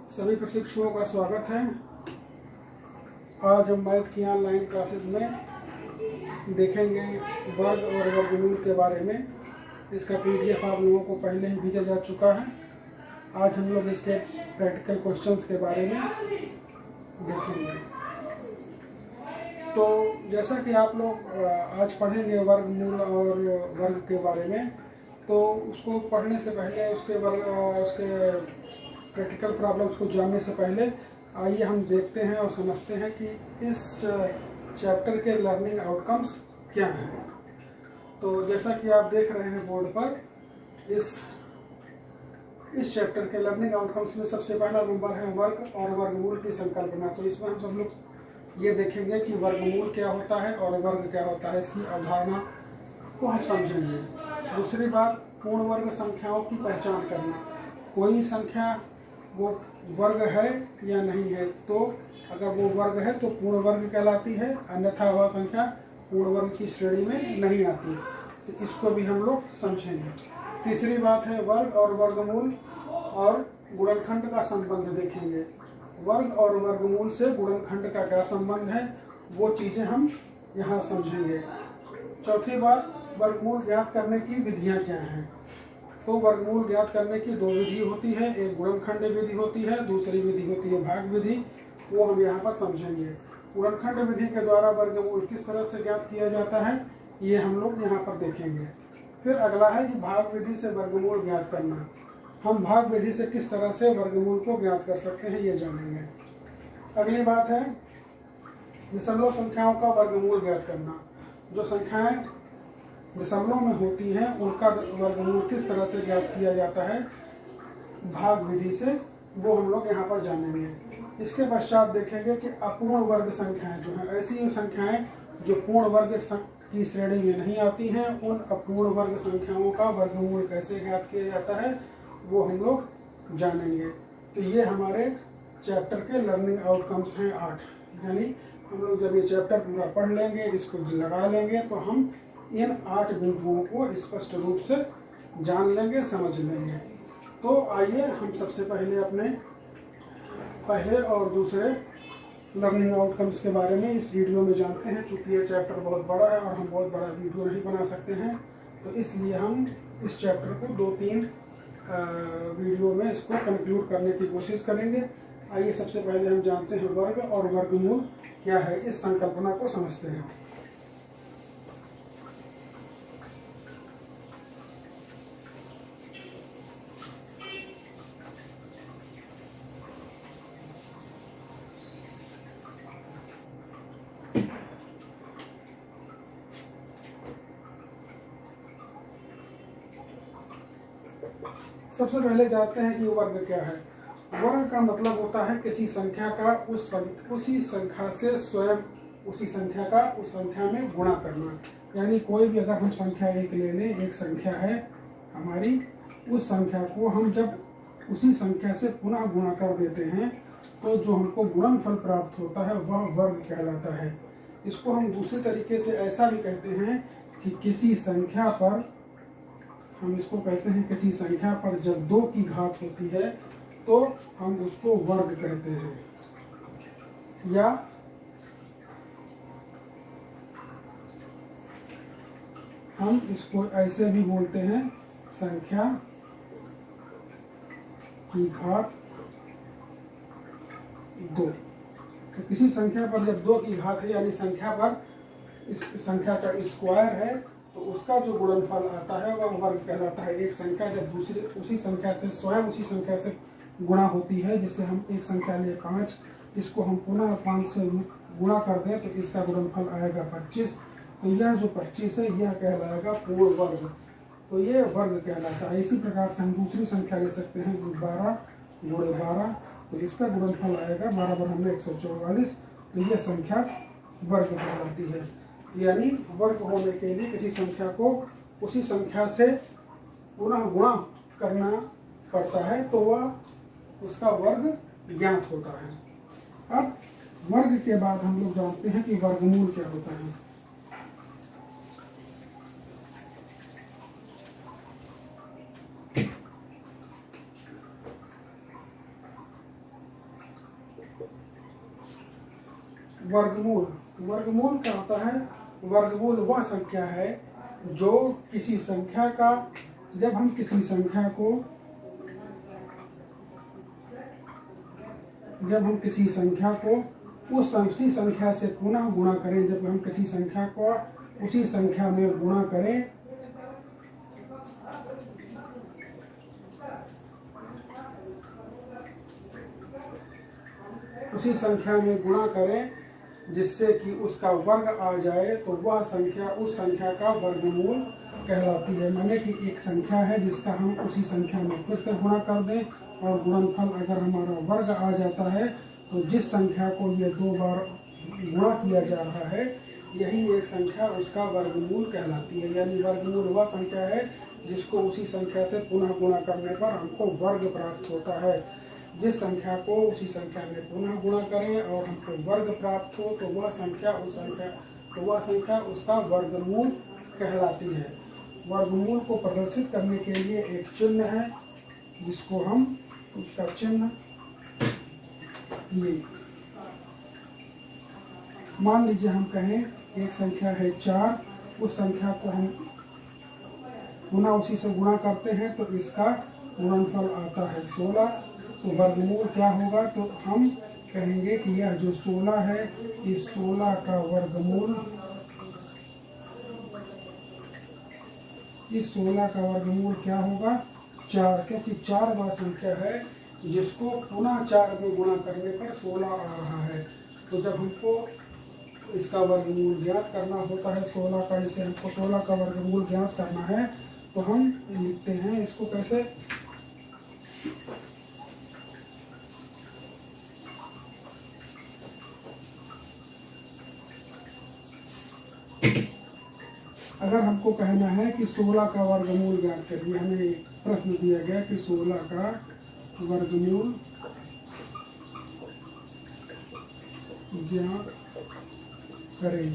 सभी प्रशिक्षुओं का स्वागत है। आज हम मैथ की ऑनलाइन क्लासेस में देखेंगे वर्ग और वर्गमूल के बारे में। इसका पीडीएफ आप लोगों को पहले ही भेजा जा चुका है। आज हम लोग इसके प्रैक्टिकल क्वेश्चंस के बारे में देखेंगे। तो जैसा कि आप लोग आज पढ़ेंगे वर्गमूल और वर्ग के बारे में, तो उसको पढ़ने से पहले उसके प्रैक्टिकल प्रॉब्लम्स को जानने से पहले आइए हम देखते हैं और समझते हैं कि इस चैप्टर के लर्निंग आउटकम्स क्या हैं। तो जैसा कि आप देख रहे हैं बोर्ड पर, इस चैप्टर के लर्निंग आउटकम्स में सबसे पहला नंबर है वर्ग और वर्गमूल की संकल्पना। तो इसमें हम सब लोग ये देखेंगे कि वर्गमूल क्या होता है और वर्ग क्या होता है, इसकी अवधारणा को हम समझेंगे। दूसरी बात, पूर्ण वर्ग संख्याओं की पहचान करना। कोई संख्या वो वर्ग है या नहीं है, तो अगर वो वर्ग है तो पूर्ण वर्ग कहलाती है, अन्यथा वह संख्या पूर्ण वर्ग की श्रेणी में नहीं आती। तो इसको भी हम लोग समझेंगे। तीसरी बात है वर्ग और वर्गमूल और गुणनखंड का संबंध देखेंगे। वर्ग और वर्गमूल से गुणनखंड का क्या संबंध है, वो चीज़ें हम यहाँ समझेंगे। चौथी बात, वर्गमूल ज्ञात करने की विधियाँ क्या हैं। तो वर्गमूल ज्ञात करने की दो विधि होती है, एक गुणनखंड विधि होती है, दूसरी विधि होती है भाग विधि। वो हम यहाँ पर समझेंगे। गुणनखंड विधि के द्वारा वर्गमूल किस तरह से ज्ञात किया जाता है, ये हम लोग यहाँ पर देखेंगे। फिर अगला है कि भाग विधि से वर्गमूल ज्ञात करना। हम भाग विधि से किस तरह से वर्गमूल को ज्ञात कर सकते हैं, ये जानेंगे। अगली बात है दशमलव संख्याओं का वर्गमूल ज्ञात करना। जो संख्याएं दशमलव में होती हैं उनका वर्गमूल किस तरह से ज्ञात किया जाता है भाग विधि से, वो हम लोग यहाँ पर जानेंगे। इसके पश्चात देखेंगे कि अपूर्ण वर्ग संख्याएं जो हैं, ऐसी संख्याएं जो पूर्ण वर्ग की श्रेणी में नहीं आती हैं, उन अपूर्ण वर्ग संख्याओं का वर्गमूल कैसे ज्ञात किया जाता है, वो हम लोग जानेंगे। तो ये हमारे चैप्टर के लर्निंग आउटकम्स हैं 8। यानी हम लोग जब ये चैप्टर पूरा पढ़ लेंगे, इसको लगा लेंगे, तो हम इन 8 बिंदुओं को स्पष्ट रूप से जान लेंगे, समझ लेंगे। तो आइए हम सबसे पहले अपने पहले और दूसरे लर्निंग आउटकम्स के बारे में इस वीडियो में जानते हैं। चूँकि ये चैप्टर बहुत बड़ा है और हम बहुत बड़ा वीडियो नहीं बना सकते हैं, तो इसलिए हम इस चैप्टर को 2-3 वीडियो में इसको कंक्लूड करने की कोशिश करेंगे। आइए सबसे पहले हम जानते हैं वर्ग और वर्गमूल क्या है, इस संकल्पना को समझते हैं। सबसे पहले जानते हैं कि वर्ग क्या है। वर्ग का मतलब होता है किसी संख्या का उसी संख्या से स्वयं उसी संख्या का उस संख्या में गुणा करना। यानी कोई भी अगर हम संख्या एक ले लें, एक संख्या है हमारी, उस संख्या को हम जब उसी संख्या से पुनः गुणा कर देते हैं, तो जो हमको गुणनफल प्राप्त होता है वह वर्ग कहलाता है। इसको हम दूसरे तरीके से ऐसा भी कहते हैं कि किसी संख्या पर, हम इसको कहते हैं किसी संख्या पर जब 2 की घात होती है तो हम उसको वर्ग कहते हैं। या हम इसको ऐसे भी बोलते हैं संख्या की घात 2। तो किसी संख्या पर जब 2 की घात है, यानी संख्या पर इस संख्या का स्क्वायर है, तो उसका जो गुणनफल आता है वह वर्ग कहलाता है। एक संख्या जब दूसरी उसी संख्या से स्वयं उसी संख्या से गुणा होती है, जैसे हम एक संख्या ले 5, इसको हम पुनः 5 से गुणा कर दें तो इसका गुणनफल आएगा 25। तो यह जो 25 है यह कहलाएगा पूर्ण वर्ग, तो ये वर्ग कहलाता है। इसी प्रकार से हम दूसरी संख्या ले सकते हैं 12 × 12, तो इसका गुणनफल आएगा 12 × 144, तो यह संख्या वर्ग कहलाती है। यानी वर्ग होने के लिए किसी संख्या को उसी संख्या से पुनः गुणा करना पड़ता है, तो वह उसका वर्ग ज्ञात होता है। अब वर्ग के बाद हम लोग जानते हैं कि वर्गमूल क्या होता है। वर्गमूल। वर्गमूल क्या होता है? वर्गमूल वह संख्या है जो किसी संख्या का, जब हम किसी संख्या को उसी संख्या से पुनः गुणा करें, जब हम किसी संख्या को उसी संख्या में गुणा करें, उसी संख्या में गुणा करें जिससे कि उसका वर्ग आ जाए, तो वह संख्या उस संख्या का वर्गमूल कहलाती है। माने कि एक संख्या है जिसका हम उसी संख्या में फिर से गुणा कर दें और गुणनफल अगर हमारा वर्ग आ जाता है, तो जिस संख्या को ये 2 बार गुणा किया जा रहा है, यही एक संख्या उसका वर्गमूल कहलाती है। यानी वर्गमूल वह संख्या है जिसको उसी संख्या से पुनः गुणा करने पर हमको वर्ग प्राप्त होता है। जिस संख्या को उसी संख्या में पुनः गुणा करें और हमको वर्ग प्राप्त हो, तो वह संख्या उसका वर्गमूल कहलाती है। वर्गमूल को प्रदर्शित करने के लिए एक चिन्ह है, जिसको हम, उसका चिन्ह ये, मान लीजिए हम कहें एक संख्या है 4, उस संख्या को हम पुनः उसी से गुणा करते हैं तो इसका गुणनफल आता है 16। तो वर्गमूल क्या होगा? तो हम कहेंगे कि यह जो 16 है, इस 16 का वर्गमूल, इस 16 का वर्गमूल क्या होगा? 4, क्योंकि 4 वह संख्या है जिसको पुनः 4 में गुणा करने पर 16 आ रहा है। तो जब हमको इसका वर्गमूल ज्ञात करना होता है 16 का, इसे हमको 16 का वर्गमूल ज्ञात करना है, तो हम लिखते हैं इसको कैसे? अगर हमको कहना है कि 16 का वर्गमूल ज्ञात करिए, हमें एक प्रश्न दिया गया कि 16 का वर्गमूल ज्ञात करें।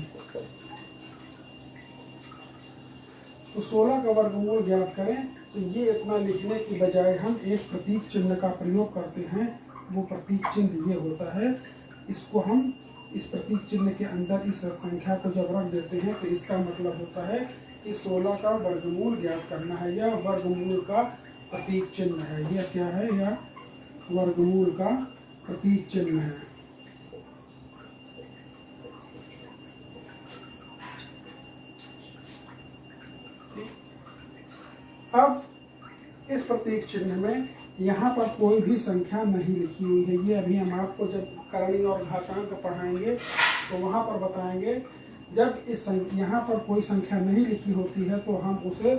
तो 16 का वर्गमूल ज्ञात करें, तो ये इतना लिखने की बजाय हम एक प्रतीक चिन्ह का प्रयोग करते हैं। वो प्रतीक चिन्ह ये होता है, इसको हम इस प्रतीक चिन्ह के अंदर इस संख्या को जब रख देते हैं, तो इसका मतलब होता है कि 16 का वर्गमूल ज्ञात करना है। यह वर्गमूल का प्रतीक चिन्ह है। यह क्या है? यह वर्गमूल का प्रतीक चिन्ह है। अब इस प्रतीक चिन्ह में यहाँ पर कोई भी संख्या नहीं लिखी हुई है। ये अभी हम आपको जब करणी और घातांक पढ़ाएंगे तो वहाँ पर बताएंगे। जब यहाँ पर कोई संख्या नहीं लिखी होती है तो हम उसे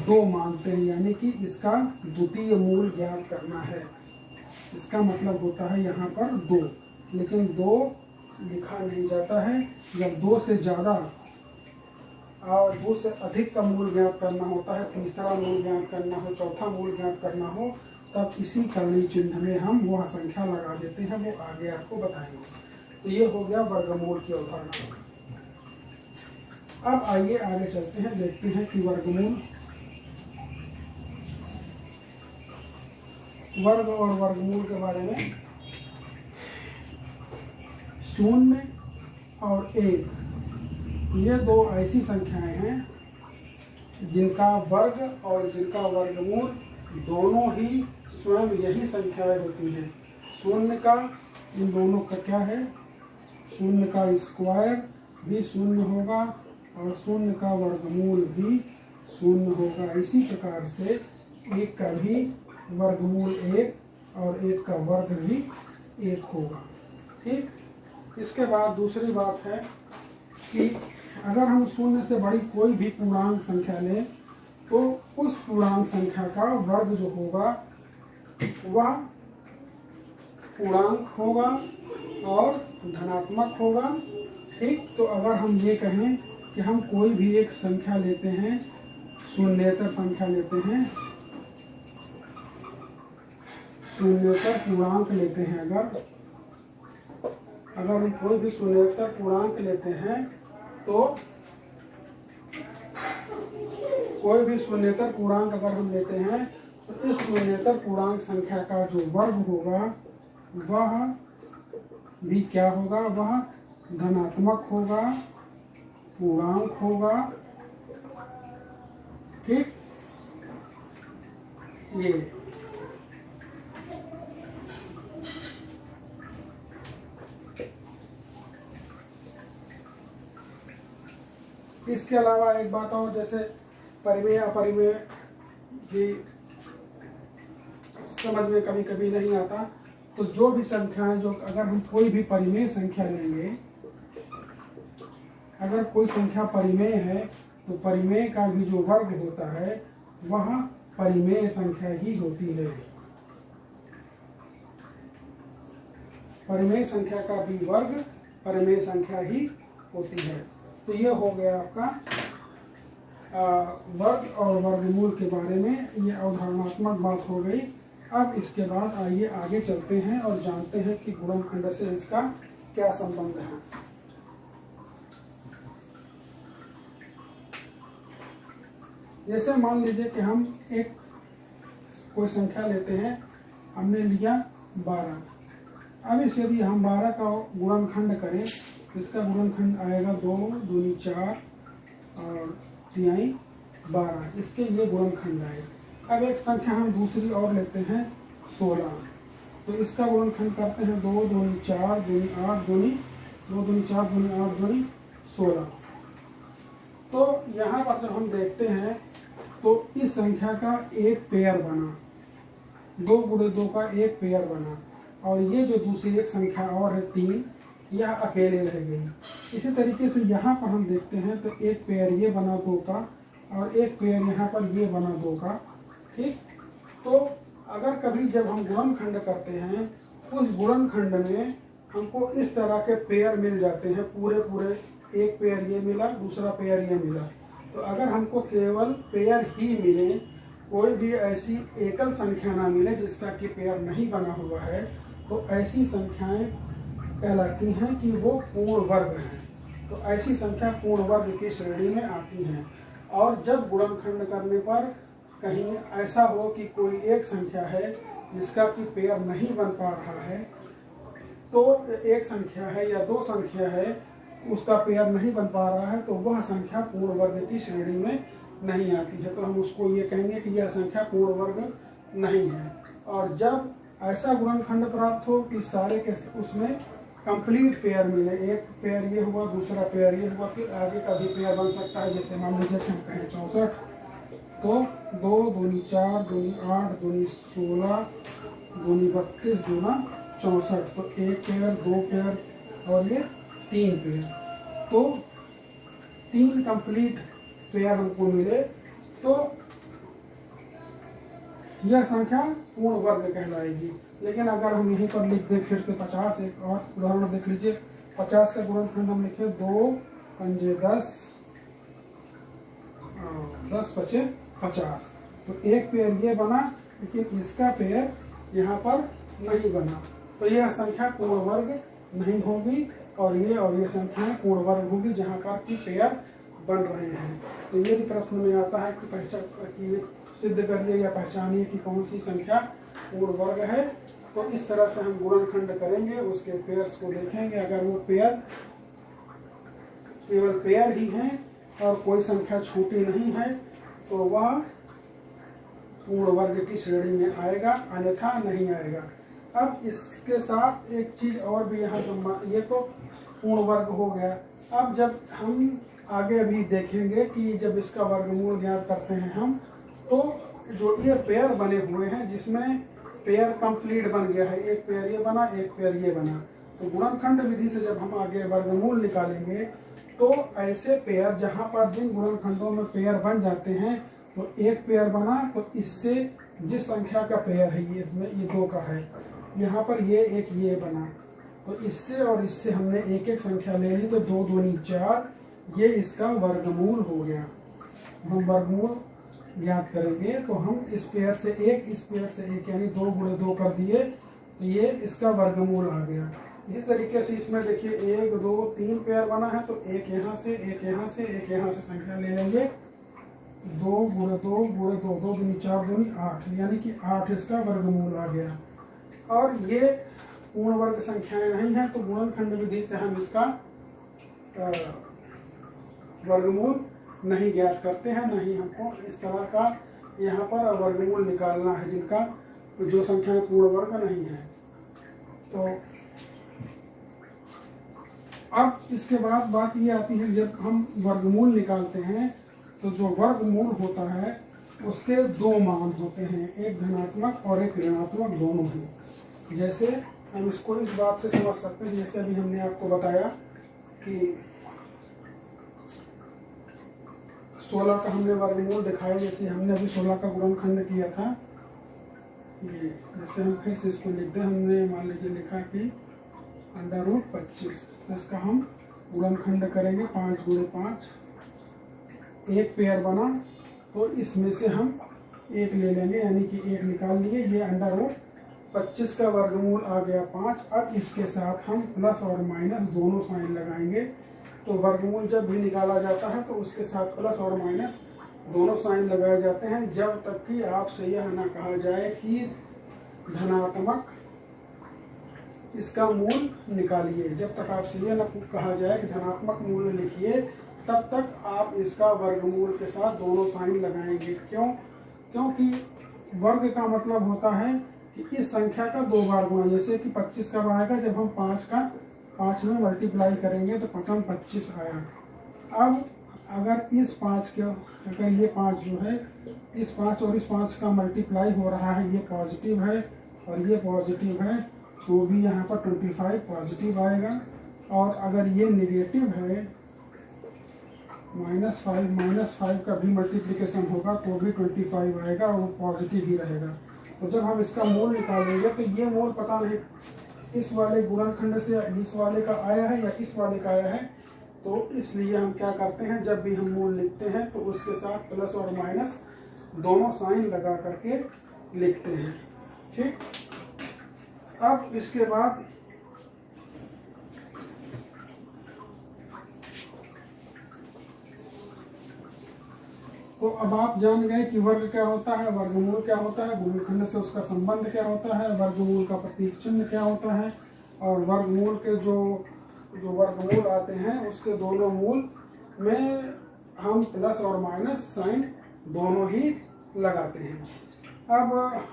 2 मानते हैं, यानी कि इसका द्वितीय मूल ज्ञात करना है। इसका मतलब होता है यहाँ पर 2, लेकिन 2 लिखा नहीं जाता है। जब 2 से ज़्यादा और 2 से अधिक का मूल ज्ञात करना होता है, तीसरा मूल ज्ञात करना हो, चौथा मूल ज्ञात करना हो, तब इसी करणी चिन्ह में हम वह संख्या लगा देते हैं। वो आगे आपको बताएंगे। तो ये हो गया वर्गमूल की अवधारणा। अब आइए आगे चलते हैं, देखते हैं कि वर्ग और वर्गमूल के बारे में। 0 और 1 ये 2 ऐसी संख्याएं हैं जिनका वर्ग और जिनका वर्गमूल दोनों ही स्वयं यही संख्याएं होती हैं। 0 का, इन दोनों का क्या है? 0 का स्क्वायर भी 0 होगा और 0 का वर्गमूल भी 0 होगा। इसी प्रकार से 1 का भी वर्गमूल 1 और 1 का वर्ग भी 1 होगा। ठीक। इसके बाद दूसरी बात है कि अगर हम 0 से बड़ी कोई भी पूर्णांक संख्या लें, तो उस पूर्णांक संख्या का वर्ग जो होगा वह पूर्णांक होगा और धनात्मक होगा। ठीक। तो अगर हम ये कहें कि हम कोई भी एक संख्या लेते हैं, शून्येतर संख्या लेते हैं, शून्येतर पूर्णांक लेते हैं, अगर हम कोई भी शून्येतर पूर्णांक लेते हैं, तो कोई भी शून्येतर पूर्णांक अगर हम लेते हैं, तो इस शून्येतर पूर्णांक संख्या का जो वर्ग होगा वह भी क्या होगा, वह धनात्मक होगा, पूर्णांक होगा। ठीक, ये इसके अलावा एक बात और, जैसे परिमेय अपरिमेय भी समझ में कभी कभी नहीं आता, तो जो भी संख्याएं, जो अगर हम कोई भी परिमेय संख्या लेंगे, अगर कोई संख्या परिमेय है तो परिमेय का भी जो वर्ग होता है वह परिमेय संख्या ही होती है। परिमेय संख्या का भी वर्ग परिमेय संख्या ही होती है। तो ये हो गया आपका वर्ग और वर्गमूल के बारे में, ये अवधारणात्मक बात हो गई। अब इसके बाद आइए आगे चलते हैं और जानते हैं कि गुणनखंड से इसका क्या संबंध है। जैसे मान लीजिए कि हम एक कोई संख्या लेते हैं, हमने लिया 12। अब इस यदि हम 12 का गुणनखंड करें तो इसका गुणनखंड आएगा 2 दूनी 4 और 3 12, इसके लिए गुणनखंड आए। अब एक संख्या हम दूसरी और लेते हैं 16, तो इसका गुणनखंड करते हैं 2 दूनी 4 दूनी 8 दूनी 2 दूनी 4 दूनी 8 दूनी 16। तो यहाँ पर जब हम देखते हैं तो इस संख्या का एक पेयर बना, 2 गुणे 2 का एक पेयर बना, और ये जो दूसरी एक संख्या और है 3, यह अकेले रह गई। इसी तरीके से यहाँ पर हम देखते हैं तो एक पेयर ये बना 2 का और एक पेयर यहाँ पर ये बना 2 का। ठीक, तो अगर कभी जब हम गुणनखंड करते हैं, उस गुणनखंड में हमको इस तरह के पेयर मिल जाते हैं, पूरे पूरे एक पेयर ये मिला, दूसरा पेयर ये मिला। तो अगर हमको केवल पेयर ही मिले, कोई भी ऐसी एकल संख्या ना मिले जिसका कि पेयर नहीं बना हुआ है, तो ऐसी संख्याएं कहलाती हैं कि वो पूर्ण वर्ग हैं। तो ऐसी संख्या पूर्ण वर्ग की श्रेणी में आती हैं। और जब गुणनखंड करने पर कहीं ऐसा हो कि कोई एक संख्या है जिसका कि पेयर नहीं बन पा रहा है, तो एक संख्या है या 2 संख्या है उसका पेयर नहीं बन पा रहा है, तो वह संख्या पूर्ण वर्ग की श्रेणी में नहीं आती है। तो हम उसको ये कहेंगे कि यह संख्या पूर्ण वर्ग नहीं है। और जब ऐसा गुणनखंड प्राप्त हो कि सारे के उसमें कंप्लीट पेयर मिले, एक पेयर ये हुआ, दूसरा पेयर ये हुआ, फिर आगे का भी पेयर बन सकता है। जैसे मान लीजिए हम कहें 64, तो 2 दूनी 4 दूनी 8 दूनी 16 दूनी 32 दूना 64, तो एक पेयर, 2 पेयर और ये 3 पेयर, तो 3 कंप्लीट पेयर हमको मिले, तो यह संख्या पूर्ण वर्ग कहलाएगी। लेकिन अगर हम यहीं पर लिख दें फिर से 50, एक और उदाहरण देख लीजिए। 50 का गुणनखंड हम लिखे 2 पंजे 10, 10 पचे 50, तो एक पेयर ये बना, लेकिन इसका पेयर यहाँ पर नहीं बना, तो यह संख्या पूर्ण वर्ग नहीं होगी। और ये संख्याएं पूर्ण वर्ग होगी जहाँ पर कि पेयर बन रहे हैं। तो ये भी प्रश्न में आता है कि सिद्ध करिए या पहचानिए कि कौन सी संख्या पूर्ण वर्ग है। तो इस तरह से हम गुणनखंड करेंगे, उसके पेयर्स को देखेंगे। अगर वो पेयर केवल पेयर ही हैं और कोई संख्या छोटी नहीं है, तो वह पूर्ण वर्ग की श्रेणी में आएगा, अन्यथा नहीं आएगा। अब इसके साथ एक चीज और भी यहाँ ये तो पूर्ण वर्ग हो गया। अब जब हम आगे अभी देखेंगे कि जब इसका वर्गमूल ज्ञात करते हैं हम, तो जो ये पेयर बने हुए हैं जिसमें पेयर कंप्लीट बन गया है, एक पेयर ये बना, एक पेयर ये बना, तो गुणनखंड विधि से जब हम आगे वर्गमूल निकालेंगे, तो ऐसे पेयर जहाँ पर जिन गुणनखंडों में पेयर बन जाते हैं, तो एक पेयर बना, तो इससे जिस संख्या का पेयर है ये इसमें ये 2 का है, यहाँ पर ये एक ये बना, तो इससे और इससे हमने एक एक संख्या ले ली, तो 2 दूनी 4, ये इसका वर्गमूल हो गया। हम वर्गमूल ज्ञात करेंगे तो हम इस पेयर से एक, इस पेयर से एक, यानी 2 गुणे 2 कर दिए, तो ये इसका वर्गमूल आ गया। इस तरीके से इसमें देखिए 1 2 3 पेयर बना है, तो एक यहाँ से, एक यहाँ से, एक यहाँ से संख्या ले लेंगे। 2 गुणे 2 गुणे 2, 2 दूनी 4 दूनी 8, यानी कि 8 इसका वर्गमूल आ गया। और ये पूर्ण वर्ग संख्याएं नहीं है तो गुणनखंड विधि से हम इसका वर्गमूल नहीं ज्ञात करते हैं, नहीं हमको इस तरह का यहाँ पर वर्गमूल निकालना है जिनका जो संख्याएं पूर्ण वर्ग नहीं है। तो अब इसके बाद बात ये आती है, जब हम वर्गमूल निकालते हैं तो जो वर्गमूल होता है उसके दो मान होते हैं, एक धनात्मक और एक ऋणात्मक दोनों ही। जैसे हम इसको इस बात से समझ सकते हैं, जैसे अभी हमने आपको बताया कि 16 का हमने वर्गमूल दिखाया, जैसे हमने अभी 16 का गुणनखंड किया था। ये जैसे हम फिर से इसको लिखते हैं, हमने मान लीजिए लिखा कि √25, तो इसका हम गुणनखंड करेंगे 5 × 5, एक पेयर बना तो इसमें से हम एक ले लेंगे, यानी कि एक निकाल लिए। ये √25 का वर्गमूल आ गया 5। अब इसके साथ हम प्लस और माइनस दोनों साइन लगाएंगे। तो वर्गमूल जब भी निकाला जाता है तो उसके साथ प्लस और माइनस दोनों साइन लगाए जाते हैं, जब तक कि आपसे यह ना कहा जाए कि धनात्मक इसका मूल निकालिए। जब तक आपसे यह न कहा जाए कि धनात्मक मूल लिखिए, तब तक आप इसका वर्गमूल के साथ दोनों साइन लगाएंगे। क्यों? क्योंकि वर्ग का मतलब होता है कि इस संख्या का 2 बार गुणा। जैसे कि 25 कब आएगा? जब हम 5 में मल्टीप्लाई करेंगे तो 5 25 आया। अब अगर इस 5 के, अगर ये 5 जो है, इस 5 और इस 5 का मल्टीप्लाई हो रहा है, ये पॉजिटिव है और ये पॉजिटिव है, तो भी यहाँ पर 25 पॉजिटिव आएगा। और अगर ये नेगेटिव है, -5 का भी मल्टीप्लिकेशन होगा तो भी 25 आएगा और वो पॉजिटिव ही रहेगा। तो जब हम इसका मूल निकालेंगे तो ये मूल पता नहीं इस वाले गुणनखंड से इस वाले का आया है या इस वाले का आया है। तो इसलिए हम क्या करते हैं, जब भी हम मूल लिखते हैं तो उसके साथ प्लस और माइनस दोनों साइन लगा करके लिखते हैं। ठीक, अब इसके बाद तो अब आप जान गए कि वर्ग क्या होता है, वर्गमूल क्या होता है, गुणनखंड से उसका संबंध क्या होता है, वर्गमूल का प्रतीक चिन्ह क्या होता है, और वर्गमूल के जो वर्गमूल आते हैं उसके दोनों मूल में हम प्लस और माइनस साइन दोनों ही लगाते हैं। अब